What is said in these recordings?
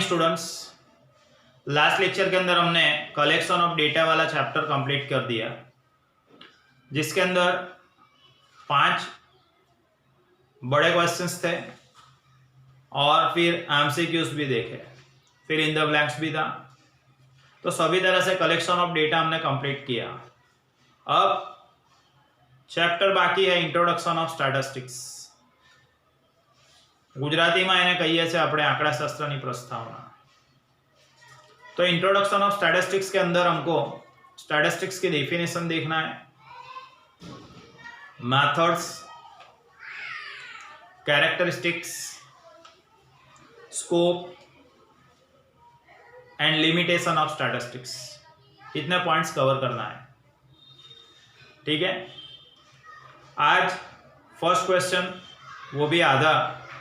Students, last lecture के अंदर हमने कलेक्शन ऑफ डेटा वाला चैप्टर कंप्लीट कर दिया, जिसके अंदर 5 बड़े क्वेश्चंस थे और फिर एमसीक्यूज भी देखे, फिर इन द ब्लैंक्स भी था। तो सभी तरह से कलेक्शन ऑफ डेटा हमने कंप्लीट किया। अब चैप्टर बाकी है इंट्रोडक्शन ऑफ स्टेटिस्टिक्स। गुजराती में એને કહીએ છીએ આપણે આંકડાશાસ્ત્રની પ્રસ્તાવના। तो इंट्रोडक्शन ऑफ स्टैटिस्टिक्स के अंदर हमको स्टैटिस्टिक्स की डेफिनेशन देखना है, methods, characteristics, scope and limitation of statistics, इतने पॉइंट्स कवर करना है। ठीक है, आज फर्स्ट क्वेश्चन, वो भी आधा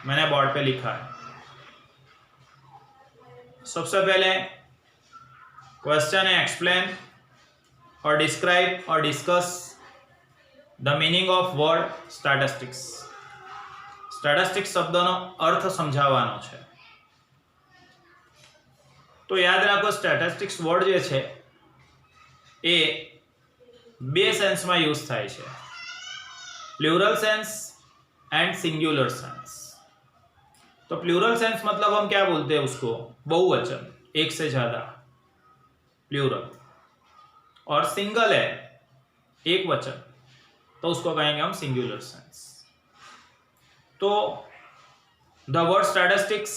मैंने बोर्ड पे लिखा है। सबसे पहले क्वेश्चन है, एक्सप्लेन और डिस्क्राइब और discuss the meaning of word statistics. Statistics शब्दનો अर्थ समझावવાનો છે। तो याद રાખો, स्टेटिस्टिक्स वर्ड જે છે એ બે સેન્સમાં યુઝ થાય છે, plural sense and singular sense. तो प्लूरल सेंस मतलब हम क्या बोलते हैं उसको, बहुवचन, एक से ज्यादा, प्लूरल, और सिंगल है एक वचन, तो उसको कहेंगे हम सिंगुलर सेंस। तो the word statistics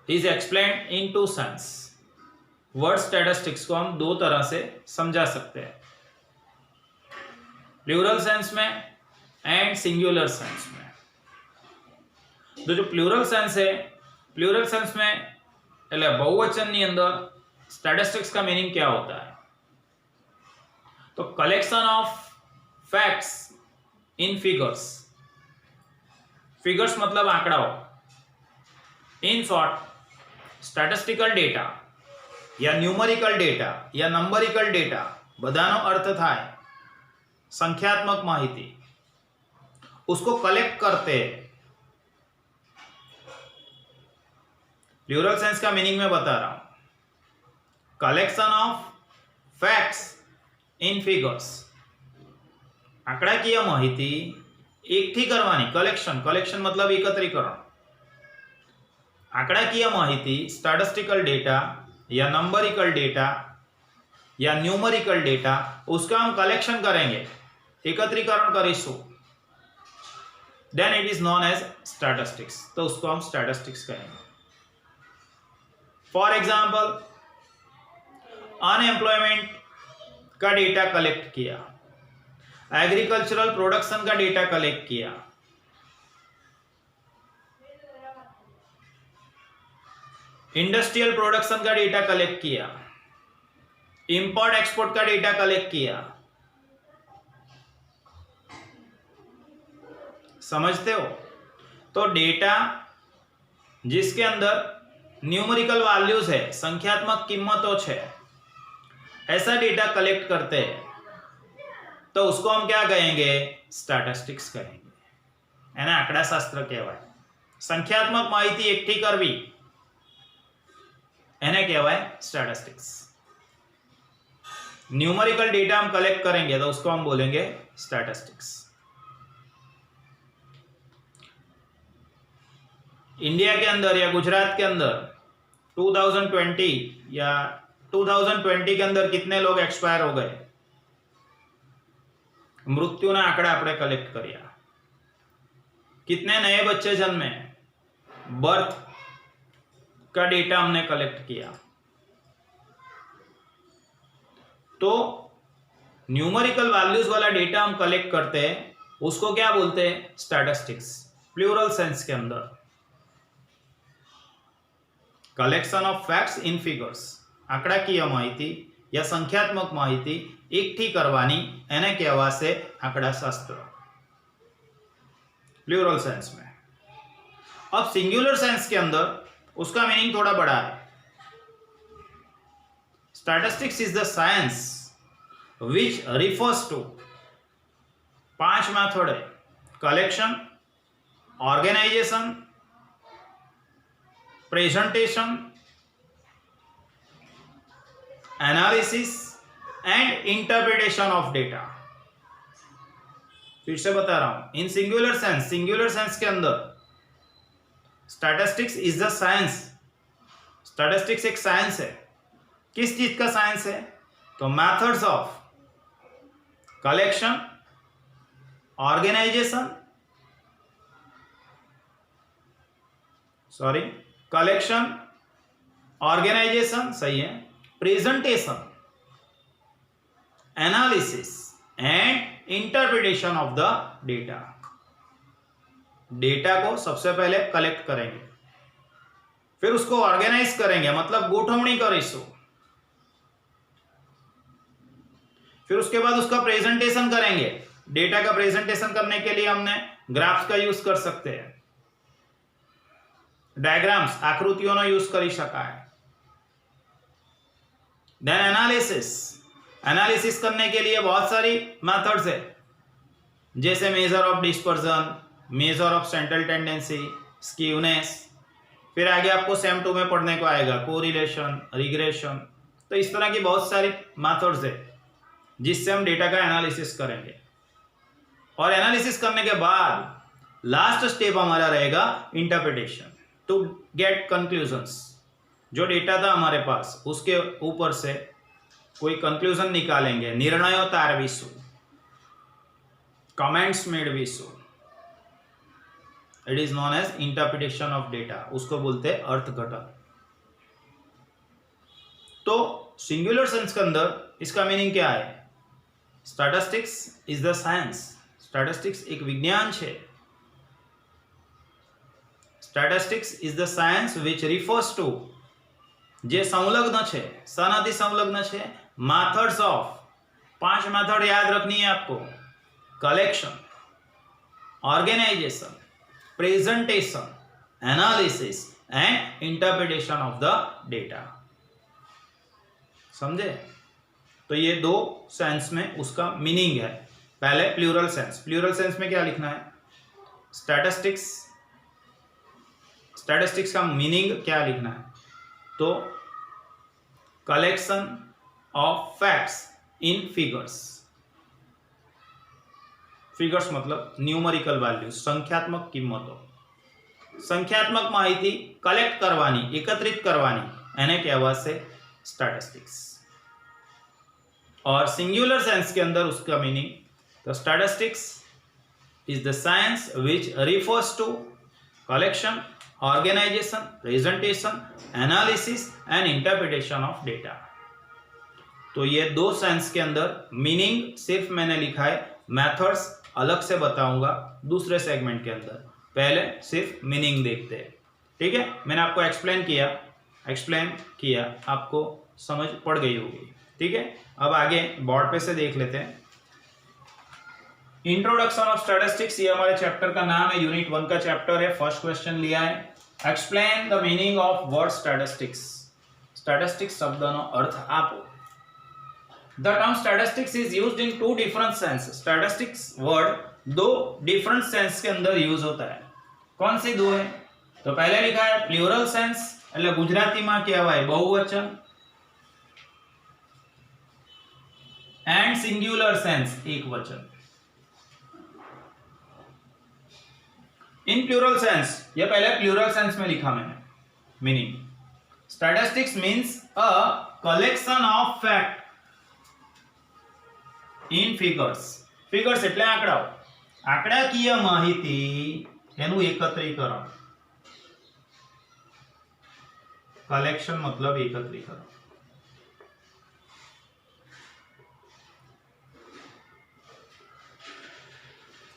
is explained in 2 sense. Word statistics को हम 2 तरह से समझा सकते हैं, प्लूरल सेंस में एंड सिंगुलर सेंस में। तो जो प्लूरल सेंस है, प्लूरल सेंस में એટલે बहुवचनની અંદર स्टैटिस्टिक्स का मीनिंग क्या होता है, तो collection of facts in figures. Figures मतलब आंकड़ाओ। इन शॉर्ट, स्टैटिस्टिकल डेटा या न्यूमेरिकल डेटा या नंबरिकल डेटा बधानो अर्थ थाय संख्यात्मक माहिती, उसको कलेक्ट करते हैं। प्लूरल सेंस का मीनिंग मैं बता रहा हूं, collection of facts in figures, आंकड़ाकीय माहिती एकठी करवानी, कलेक्शन, कलेक्शन मतलब एकत्रीकरण। आंकड़ाकीय माहिती, स्टैटिस्टिकल डेटा या नंबरिकल डेटा या न्यूमेरिकल डेटा, उसका हम कलेक्शन करेंगे, एकत्रीकरण करीशु, then it is known as statistics. तो उसको हम स्टैटिस्टिक्स कहेंगे। फॉर एग्जाम्पल, अनएम्प्लॉयमेंट का डेटा कलेक्ट किया, एग्रीकल्चरल प्रोडक्शन का डेटा कलेक्ट किया, इंडस्ट्रियल प्रोडक्शन का डेटा कलेक्ट किया, इंपोर्ट एक्सपोर्ट का डेटा कलेक्ट किया। समझते हो? तो डेटा जिसके अंदर न्यूमेरिकल वैल्यूज है, संख्यात्मक कीमतों है, ऐसा डेटा कलेक्ट करते हैं, तो उसको हम क्या कहेंगे, स्टैटिस्टिक्स कहेंगे। एने आंकड़ाशास्त्र कहेवाय। संख्यात्मक माहिती एकठी करवी एने कहेवाय स्टैटिस्टिक्स। न्यूमेरिकल डेटा हम कलेक्ट करेंगे तो उसको हम बोलेंगे स्टैटिस्टिक्स। इंडिया के अंदर या गुजरात के अंदर 2020 या 2020 के अंदर कितने लोग एक्सपायर हो गए, मृत्युना आंकड़ा आपने कलेक्ट किया, कितने नए बच्चे जन्मे, बर्थ का डेटा हमने कलेक्ट किया। तो न्यूमेरिकल वैल्यूज वाला डेटा हम कलेक्ट करते हैं, उसको क्या बोलते हैं, स्टैटिस्टिक्स, प्लूरल सेंस के अंदर। Collection of facts in figures, आंकड़ाकीय माहिती या संख्यात्मक माहिती एकठी करवानी, एने कहेवाशे आंकड़ाशास्त्र, प्लूरल सेंस में। अब सिंगुलर सेंस के अंदर उसका मीनिंग थोड़ा बड़ा है। Statistics is the science which refers to 5 method है, collection, organisation, presentation, analysis and interpretation of data. फिर से बता रहा हूं, इन सिंगुलर सेंस के अंदर statistics is the science. Statistics एक साइंस है। किस चीज का साइंस है? तो methods of collection, organisation, collection, organisation सही है, presentation, analysis and interpretation of the data. Data को सबसे पहले कलेक्ट करेंगे, फिर उसको ऑर्गेनाइज करेंगे, मतलब गोठवणी करीशु, फिर उसके बाद उसका प्रेजेंटेशन करेंगे। डेटा का प्रेजेंटेशन करने के लिए हमने ग्राफ्स का यूज कर सकते हैं, डायग्राम्स, आकृतियों यूज करी शकाय। देन एनालिसिस करने के लिए बहुत सारी मेथड्स है, जैसे measure of dispersion, measure of central tendency, skewness, फिर आगे आपको सेम 2 में पढ़ने को आएगा कोरिलेशन, रिग्रेशन। तो इस तरह की बहुत सारी मेथड्स है जिससे हम डेटा का एनालिसिस करेंगे। और एनालिसिस करने के बाद लास्ट स्टेप हमारा रहेगा इंटरप्रिटेशन, टू गेट कंक्लूजन्स। जो डेटा था हमारे पास उसके ऊपर से कोई कंक्लूजन निकालेंगे, निर्णयों तारवीशु, कमेंट्स मेळवीशु। It is known as interpretation of data, उसको बोलते हैं अर्थघटन। तो सिंगुलर सेंस के अंदर इसका मीनिंग क्या है? Statistics is the science. Statistics एक विज्ञान है। Statistics is the science which refers to, जे संलग्न है, सनाथी संलग्न है, मेथड्स ऑफ, 5 मेथड याद रखनी है आपको, collection, organisation, presentation, analysis and interpretation of the data. समझे? तो ये 2 सेंस में उसका मीनिंग है। पहले प्लूरल सेंस में क्या लिखना है? स्टैटिस्टिक्स का मीनिंग क्या लिखना है? तो collection of facts in figures मतलब न्यूमेरिकल वैल्यूज, संख्यात्मक किंमतों, संख्यात्मक माहिती कलेक्ट करवानी, एकत्रित करवानी, एने कहेवाशे स्टैटिस्टिक्स। और सिंगुलर सेंस के अंदर उसका मीनिंग, तो statistics is the science which refers to collection, organisation, presentation, analysis and interpretation of data. तो ये 2 सेंस के अंदर मीनिंग सिर्फ मैंने लिखा है, मेथड्स अलग से बताऊंगा दूसरे सेगमेंट के अंदर। पहले सिर्फ मीनिंग देखते हैं, ठीक है? मैंने आपको एक्सप्लेन किया, आपको समझ पड़ गई होगी, ठीक है? अब आगे बोर्ड पे से देख लेते हैं। इंट्रोडक्शन ऑफ स्टैटिस्टिक्स, ये हमारे चैप्टर का नाम है, यूनिट 1 का चैप्टर है। फर्स्ट क्वेश्चन लिया है, explain the meaning of word statistics. Statistics शब्दનો अर्थ આપો। The term statistics is used in 2 different senses. Statistics word 2 different sense के अंदर यूज होता है। कौन सी 2 है? तो पहले लिखा है प्लूरल सेंस, એટલે ગુજરાતીમાં કહેવાય બહુવચન, एंड सिंगुलर सेंस एकवचन। इन प्लूरल सेंस, ये पहले प्लूरल सेंस में लिखा मैंने meaning. Statistics means a collection of fact in figures એટલે આંકડાઓ, આંકડાકીય માહિતી એનું એકત્રીકરણ। કલેક્શન मतलब એકત્રીકરણ।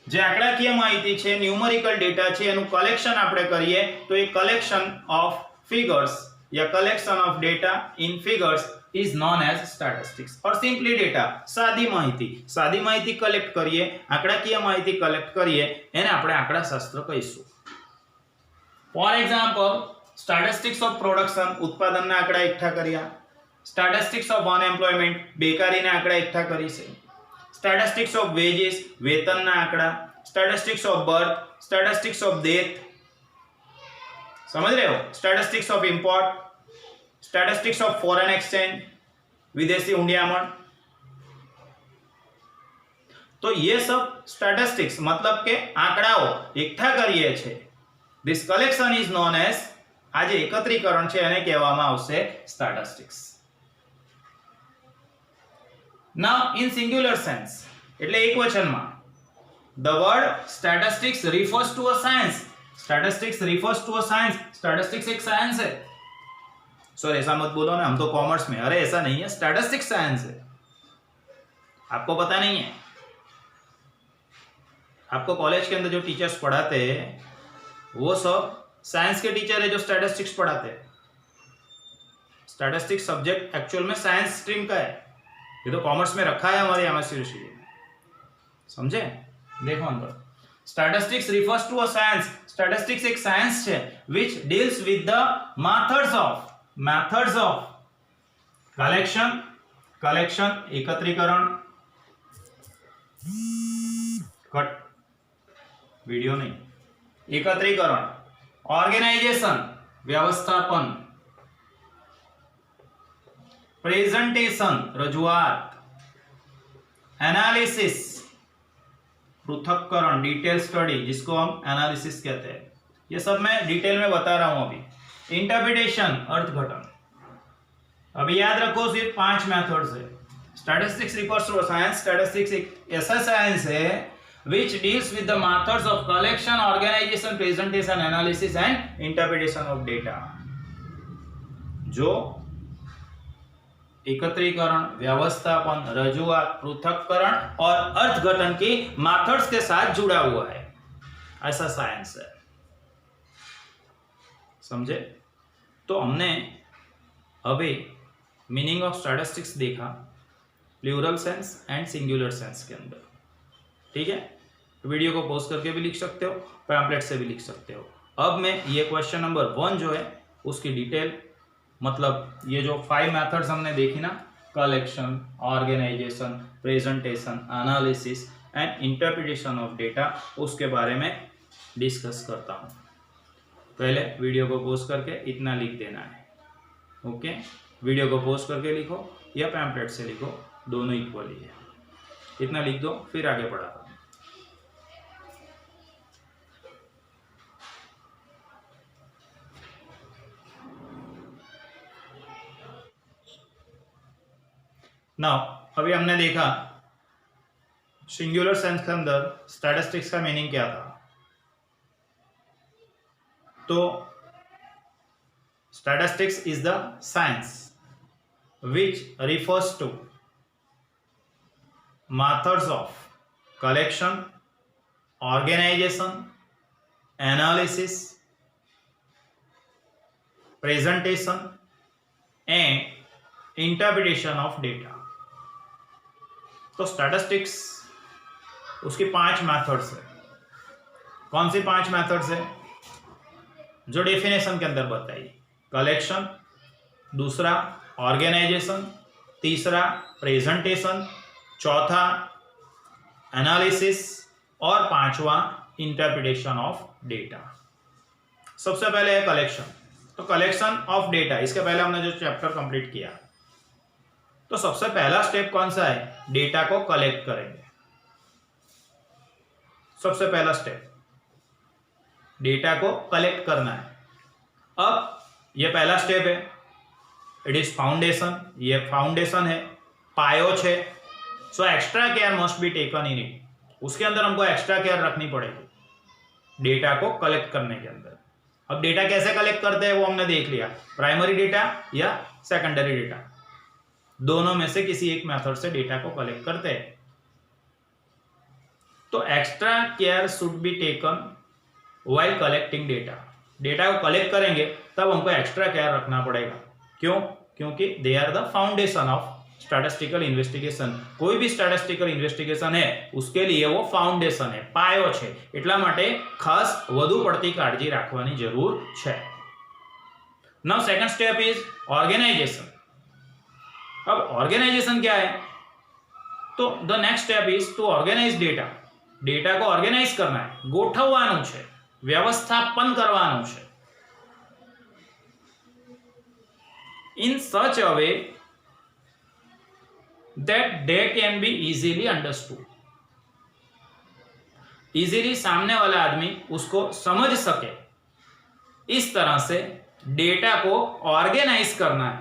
જે આંકડાકીય માહિતી છે, ન્યુમેરિકલ ડેટા છે, એનું કલેક્શન આપણે કરીએ તો એ કલેક્શન ઓફ ફિગર્સ या collection of data in figures is known as statistics. और सिंपली डेटा, सादी माहिती कलेक्ट करिए, आंकड़ाकीय माहिती कलेक्ट करिए, एने આપણે આંકડાશાસ્ત્ર કહીશું। For example, statistics of production, ઉત્પાદનના આંકડા એકઠા કર્યા। સ્ટેટિસ્ટિક્સ ઓફ અનએમ્પ્લોયમેન્ટ, બેકારીના આંકડા એકઠા કરીશે। સ્ટેટિસ્ટિક્સ ઓફ વેजेस, વેતનના આંકડા। Statistics of birth, statistics of death, समझ रहे हो? Statistics of import, statistics of foreign exchange, विदेशी हुंडियामण। तो ये सब स्टैटिस्टिक्स मतलब के आंकड़ाओ एकठा કરીએ છે। This collection is known as, આ જે એકત્રીકરણ છે એને કહેવામાં આવશે statistics. Now in singular sense એટલે એકવચનમાં, the word statistics refers to a science. Statistics refers to a science. Statistics एक साइंस है। सॉरी ऐसा मत बोलो ना, हम तो कॉमर्स में, अरे ऐसा नहीं है, स्टैटिस्टिक्स साइंस है। आपको पता नहीं है? आपको कॉलेज के अंदर जो टीचर्स पढ़ाते हैं वो सब साइंस के टीचर है जो स्टैटिस्टिक्स पढ़ाते हैं। स्टैटिस्टिक्स सब्जेक्ट एक्चुअल में साइंस स्ट्रीम का है, ये तो कॉमर्स में रखा है हमारे एमएससी यूनिवर्सिटी में, समझे? देखो अंदर, statistics refers to a science. Statistics एक साइंस है which deals with the methods of collection एकत्रीकरण, कट वीडियो नहीं, एकत्रीकरण, ऑर्गेनाइजेशन व्यवस्थापन, प्रेजेंटेशन रजूआत, एनालिसिस पृथक्करण डिटेल स्टडी जिसको हम एनालिसिस कहते हैं, ये सब मैं डिटेल में बता रहा हूं अभी। इंटरप्रिटेशन अर्थघटन, अभी याद रखो सिर्फ 5 मेथड्स है। Statistics refers to science, statistics एक ऐसा साइंस है which deals with the methods of collection, organization, presentation, analysis and interpretation of data। जो एकत्रीकरण, व्यवस्थापन, रजूआत, पृथक्करण और अर्थघटन की मेथड्स के साथ जुड़ा हुआ है, ऐसा साइंस है, समझे? तो हमने अभी मीनिंग ऑफ स्टैटिस्टिक्स देखा plural sense and singular sense के अंदर, ठीक है? वीडियो को पॉज करके भी लिख सकते हो, पैम्पलेट से भी लिख सकते हो। अब मैं ये क्वेश्चन नंबर 1 जो है उसकी डिटेल, मतलब ये जो 5 मेथड्स हमने देखी ना, collection, organisation, presentation, analysis and interpretation of data, उसके बारे में डिस्कस करता हूँ। पहले वीडियो को पॉज करके इतना लिख देना है, ओके? वीडियो को पॉज करके लिखो या पैम्पलेट से लिखो, दोनों इक्वली है। इतना लिख दो, फिर आगे पढ़ा। नाउ अभी हमने देखा सिंगुलर सेंस के अंदर स्टैटिस्टिक्स का मीनिंग क्या था। तो statistics is the science which refers to methods of collection, organization, analysis, presentation and interpretation of data। तो स्टैटिस्टिक्स उसकी 5 मेथड्स है। कौन सी 5 मेथड्स है? जो डेफिनेशन के अंदर बताई, कलेक्शन, दूसरा ऑर्गेनाइजेशन, तीसरा प्रेजेंटेशन, चौथा एनालिसिस और पांचवा इंटरप्रिटेशन ऑफ डेटा। सबसे पहले है कलेक्शन। तो कलेक्शन ऑफ डेटा, इसके पहले हमने जो चैप्टर कंप्लीट किया, तो सबसे पहला स्टेप कौन सा है? डेटा को कलेक्ट करेंगे। सबसे पहला स्टेप डेटा को कलेक्ट करना है। अब ये पहला स्टेप है, इट इज फाउंडेशन, ये फाउंडेशन है, पायो है। सो extra care must be taken in it. उसके अंदर हमको एक्स्ट्रा केयर रखनी पड़ेगी डेटा को कलेक्ट करने के अंदर। अब डेटा कैसे कलेक्ट करते हैं वो हमने देख लिया, प्राइमरी डेटा या सेकेंडरी डेटा, दोनों में से किसी एक मेथड से डेटा को कलेक्ट करते हैं। तो extra care should be taken while collecting data. Data को कलेक्ट करेंगे तब हमको एक्स्ट्रा केयर रखना पड़ेगा। क्यों? क्योंकि they are the foundation of statistical investigation. कोई भी स्टैटिस्टिकल इन्वेस्टिगेशन है उसके लिए वो फाउंडेशन है, पायो છે, એટલા માટે ખાસ વધુ પડતી કાળજી રાખવાની જરૂર છે। Now second step is organisation. अब ऑर्गेनाइजेशन क्या है? तो the next step is to organise data. Data को ऑर्गेनाइज करना है, गोठवવાનું છે, व्यवस्थापन करવાનું છે। in such a way that they can be easily understood. Easily सामने वाला आदमी उसको समझ सके, इस तरह से डेटा को ऑर्गेनाइज करना है,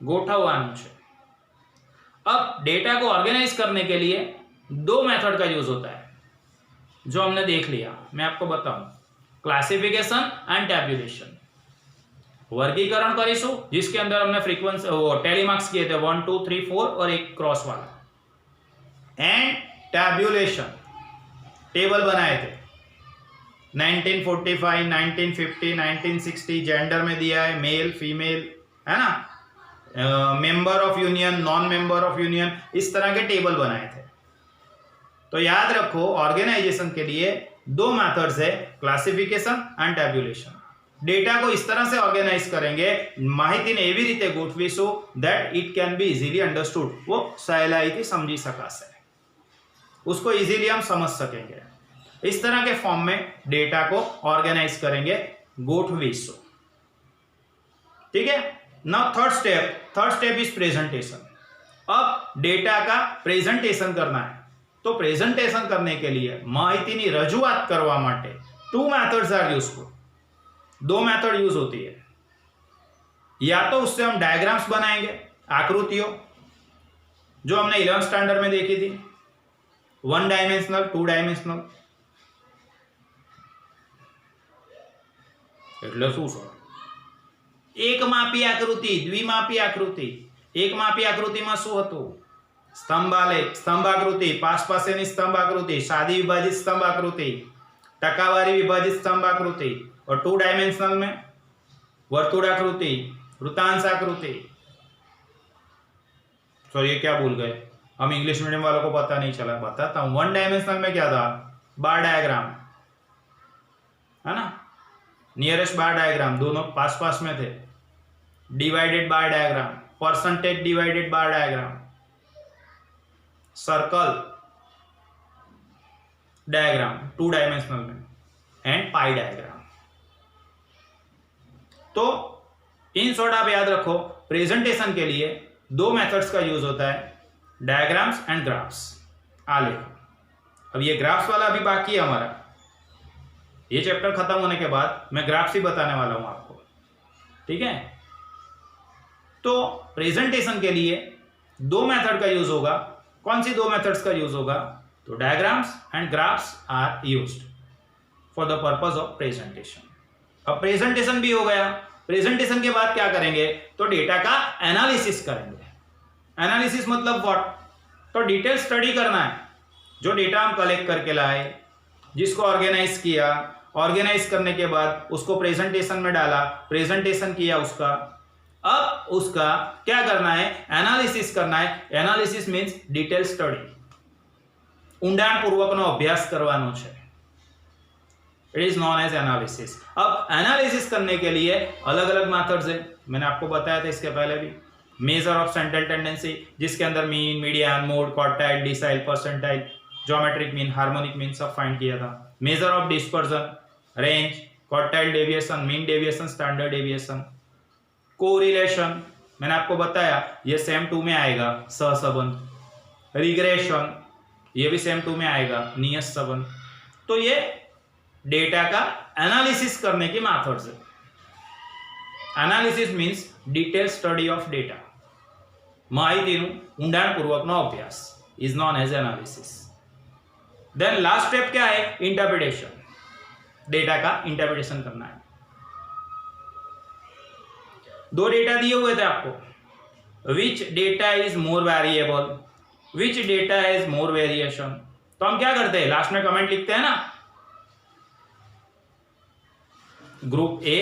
गोठवવાનું છે। अब डेटा को ऑर्गेनाइज करने के लिए दो मेथड का यूज होता है, जो हमने देख लिया। मैं आपको बताऊं, क्लासिफिकेशन एंड टैब्यूलेशन। वर्गीकरण करीशु, जिसके अंदर हमने फ्रीक्वेंसी टेलीमार्क्स किए थे 1 2 3 4 और एक क्रॉस वाला। एंड टैब्यूलेशन, टेबल बनाए थे 1945 1950 1960, जेंडर में दिया है मेल फीमेल, है ना, member of union non member of union, इस तरह के टेबल बनाए थे। तो याद रखो, ऑर्गेनाइजेशन के लिए दो मेथड्स है, क्लासिफिकेशन एंड टैब्यूलेशन। डेटा को इस तरह से ऑर्गेनाइज करेंगे, माहितीने एवी रीते गोठवीशुं that it can be easily understood, वो सहेलाईथी समझी शकाशे, उसको इजीली हम समझ सकेंगे। इस तरह के फॉर्म में डेटा को ऑर्गेनाइज करेंगे, गोठवीशुं। ठीक है। Now third step is presentation. अब डेटा का प्रेजेंटेशन करना है, तो प्रेजेंटेशन करने के लिए माहितीनी रजूआत करवा माटे टू मेथड्स आर यूजफुल। दो मेथड यूज होती है, या तो उससे हम डायग्राम्स बनाएंगे, आकृतियों, जो हमने 11th स्टैंडर्ड में देखी थी, 1 डायमेंशनल 2 डायमेंशनल। એટલે શું છે? એકમાપી આકૃતિ, દ્વિમાપી આકૃતિ। એકમાપી આકૃતિમાં શું હતું? स्तंभाकृति, पास-पासेनी स्तंभाकृति, सादी विभाजित स्तंभाकृति, टकावारी विभाजित स्तंभाकृति। और 2 डायमेंशनल में वर्तुड़ाकृति, वृत्तांशाकृति। सॉरी, ये क्या भूल गए हम, इंग्लिश मीडियम वालों को पता नहीं चला, बताता हूं। 1 डायमेंशनल में क्या था? बार डायग्राम, है ना, नियरेस्ट बार डायग्राम, दोनों पास पास में थे। डिवाइडेड बार डायग्राम, परसेंटेज डिवाइडेड बार डायग्राम, सर्कल डायग्राम 2 डायमेंशनल में, एंड पाई डायग्राम। तो इन शॉर्ट आप याद रखो, प्रेजेंटेशन के लिए दो मेथड्स का यूज होता है, डायग्राम्स एंड ग्राफ्स। आलेख। अब ये ग्राफ्स वाला अभी बाकी है हमारा, ये चैप्टर खत्म होने के बाद मैं ग्राफ्स ही बताने वाला हूं आपको। ठीक है। तो प्रेजेंटेशन के लिए दो मेथड का यूज होगा। कौन सी दो मेथड्स का यूज होगा? तो diagrams and graphs are used for the purpose of presentation. अब प्रेजेंटेशन भी हो गया, प्रेजेंटेशन के बाद क्या करेंगे? तो डेटा का एनालिसिस करेंगे। एनालिसिस मतलब व्हाट? तो डिटेल स्टडी करना है, जो डेटा हम कलेक्ट करके लाए, जिसको ऑर्गेनाइज किया, ऑर्गेनाइज करने के बाद उसको प्रेजेंटेशन में डाला, प्रेजेंटेशन किया उसका। अब उसका क्या करना है? एनालिसिस करना है। एनालिसिस मीन्स डिटेल स्टडी, ઊંડાણપૂર્વકનો અભ્યાસ કરવાનો છે। It is known as analysis. अब एनालिसिस करने के लिए अलग अलग मेथड्स है, मैंने आपको बताया था इसके पहले भी। मेजर ऑफ सेंट्रल टेंडेंसी, जिसके अंदर mean, median, mode, quartile, decile, percentile, geometric mean, harmonic mean सब फाइंड किया था। Measure of dispersion, range, quartile deviation, mean deviation, standard deviation. Correlation मैंने आपको बताया, ये सेम 2 में आएगा, सहसंबंध। रिग्रेशन, ये भी सेम 2 में आएगा, नियत संबंध। तो ये डेटा का एनालिसिस करने की मेथड्स है। Analysis means detail study of data, माहितीનું ઊંડાણપૂર્વકનો અભ્યાસ is known as analysis. Then last step क्या है? इंटरप्रिटेशन। डेटा का इंटरप्रिटेशन करना है। दो डेटा दिए हुए थे आपको, which data is more variable, which data has more variation. तो हम क्या करते हैं? लास्ट में कमेंट लिखते हैं ना, group A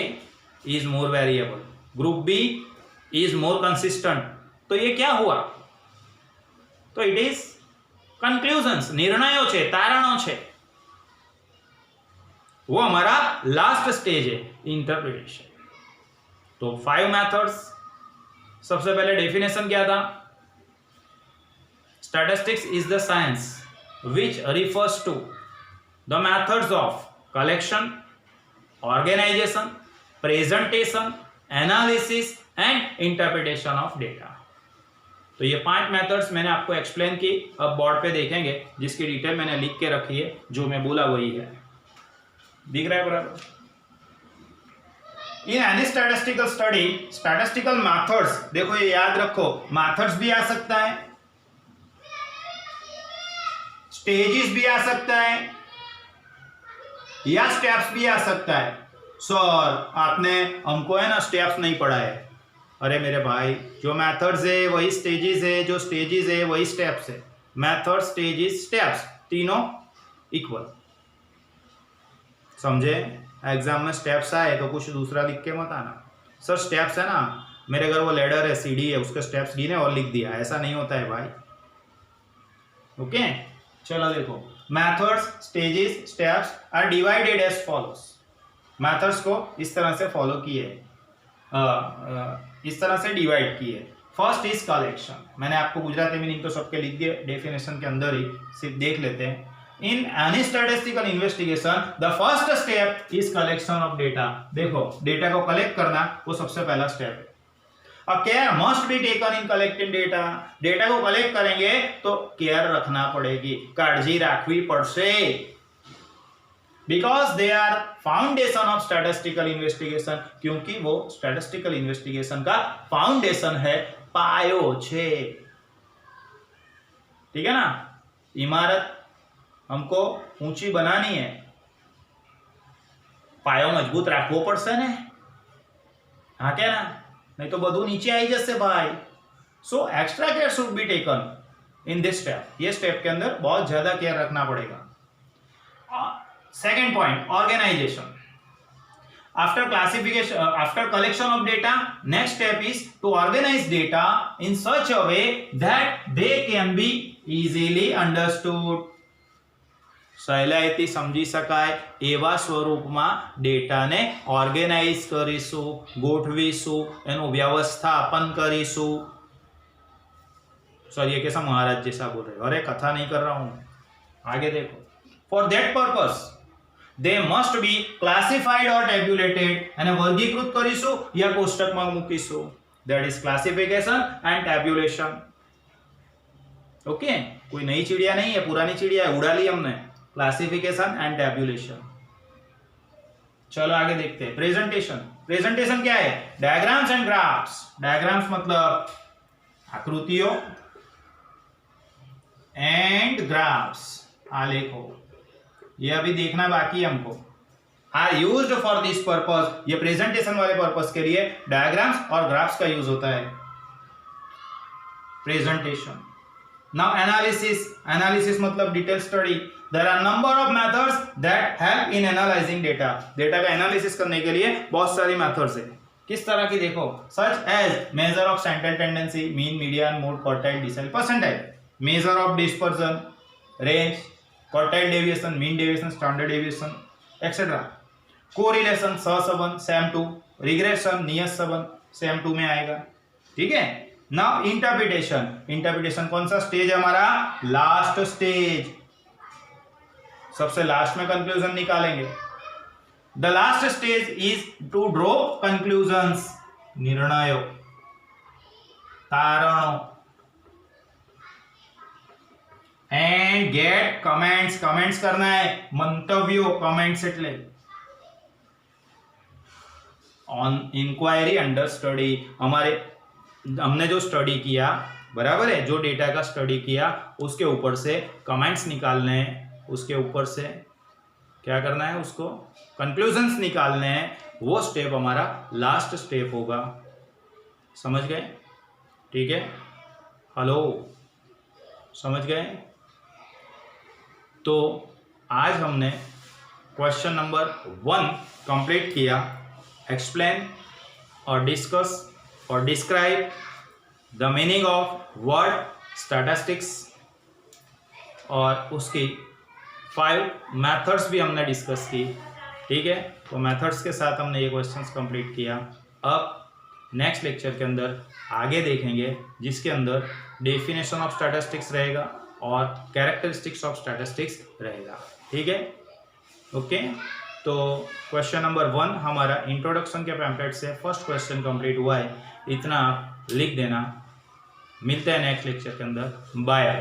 is more variable, group B is more consistent. तो ये क्या हुआ? तो इट इज कंक्लूजन्स, निर्णयों छे, तारणों छे। वो हमारा लास्ट स्टेज है, इंटरप्रिटेशन। तो 5 मेथड्स। सबसे पहले डेफिनेशन क्या था? Statistics is the science which refers to the methods of collection, organization, presentation, analysis and interpretation of data. तो ये 5 मेथड्स मैंने आपको एक्सप्लेन की, अब बोर्ड पे देखेंगे, जिसकी डिटेल मैंने लिख के रखी है, जो मैं बोला वही है। दिख रहा है बराबर? इन any statistical study, statistical methods, देखो ये याद रखो, मेथड्स भी आ सकता है, स्टेजेस भी आ सकता है, या स्टेप्स भी आ सकता है। सर आपने हमको है ना स्टेप्स नहीं पढ़ा है। अरे मेरे भाई, जो मेथड्स है वही स्टेजेस है, जो स्टेजेस है वही स्टेप्स है। मेथड, स्टेजेस, स्टेप्स तीनों इक्वल, समझे? एग्जाम में स्टेप्स आए तो कुछ दूसरा लिख के मत आना, सर स्टेप्स है ना, मेरे घर वो लेडर है, सीढ़ी है, उसके स्टेप्स गिने और लिख दिया, ऐसा नहीं होता है भाई। ओके, चलो देखो, methods, stages, steps are divided as follows. Methods को इस तरह से फॉलो किए, इस तरह से डिवाइड किए। फर्स्ट इज कलेक्शन, मैंने आपको गुजराती मीनिंग तो सबके लिख दिए डेफिनेशन के अंदर ही, सिर्फ देख लेते हैं। In any statistical investigation the first step is collection of data. देखो, डेटा को कलेक्ट करना वो सबसे पहला स्टेप है। अब care must be taken in collecting data, data को कलेक्ट करेंगे तो केयर रखना पड़ेगी, काळजी राखवी पड़से, because they are foundation of statistical investigation, क्योंकि वो स्टैटिस्टिकल इन्वेस्टिगेशन का फाउंडेशन है, पायो छे। ठीक है ना? इमारत हमको ऊंची बनानी है, पायो मजबूत राखवो पड़से ने, हाँ क्या ना, नहीं तो बधु नीचे आई जैसे भाई। So extra care should be taken in this step, ये स्टेप के अंदर बहुत ज्यादा केयर रखना पड़ेगा। Second point, organisation. After classification, after collection of data, next step is to organise data in such a way that they can be easily understood. સહેલાઈથી સમજી શકાય એવા સ્વરૂપમાં ડેટાને ઓર્ગેનાઇઝ કરીશું, ગોઠવીશું, એનું વ્યવસ્થાપન કરીશું। सर ये कैसा महाराज जैसा बोल रहे हो? अरे कथा नहीं कर रहा हूं, आगे देखो। For that purpose they must be classified और टेब्युलेटेड, અને વર્ગીકૃત કરીશું या કોષ્ટકમાં મૂકીશું। That is classification and tabulation. Okay, कोई नई चिड़िया नहीं है, पुरानी चिड़िया है, उड़ा ली हमने। Classification and tabulation. चलो आगे देखते हैं। प्रेजेंटेशन, प्रेजेंटेशन क्या है? Diagrams and graphs. डायग्राम्स मतलब आकृतियों, एंड ग्राफ्स आलेखों, ये अभी देखना बाकी है हमको। Are used for this purpose, ये प्रेजेंटेशन वाले पर्पस के लिए डायग्राम्स और ग्राफ्स का यूज होता है। प्रेजेंटेशन। नाउ एनालिसिस, एनालिसिस मतलब detail study. There are number of methods that help in analyzing data. Data का एनालिसिस करने के लिए बहुत सारी मेथड्स है। किस तरह की? देखो, such as measure of central tendency, mean, median, mode, quartile, decile, percentile, measure of dispersion, range, quartile deviation, mean deviation, standard deviation, etc. correlation, सहसंबंध, same to, regression, नियत संबंध, same to में आएगा। ठीक है? नाउ इंटरप्रिटेशन, इंटरप्रिटेशन कौन सा stage है हमारा? लास्ट स्टेज, सबसे लास्ट में कंक्लूजन निकालेंगे। The last stage is to draw conclusions, निर्णयों, तारणों, एंड गेट कमेंट्स, कमेंट्स करना है, मंतव्यों, कमेंट्स એટલે ऑन इंक्वायरी अंडर स्टडी। हमने जो स्टडी किया, बराबर है, जो डेटा का स्टडी किया उसके ऊपर से कमेंट्स निकालने हैं, उसके ऊपर से क्या करना है, उसको कंक्लूजन्स निकालने हैं। वो स्टेप हमारा लास्ट स्टेप होगा। समझ गए? ठीक है, हेलो, समझ गए? तो आज हमने क्वेश्चन नंबर 1 कंप्लीट किया। एक्सप्लेन और डिस्कस और describe the meaning of word statistics, और उसकी 5 मेथड्स भी हमने डिस्कस की। ठीक है, तो मेथड्स के साथ हमने ये क्वेश्चंस कंप्लीट किया। अब नेक्स्ट लेक्चर के अंदर आगे देखेंगे, जिसके अंदर डेफिनेशन ऑफ स्टैटिस्टिक्स रहेगा और कैरेक्टरिस्टिक्स ऑफ स्टैटिस्टिक्स रहेगा। ठीक है, ओके। तो क्वेश्चन नंबर 1 हमारा इंट्रोडक्शन के पैम्पलेट से फर्स्ट क्वेश्चन कंप्लीट हुआ है, इतना आप लिख देना। मिलते हैं नेक्स्ट लेक्चर के अंदर। बाय।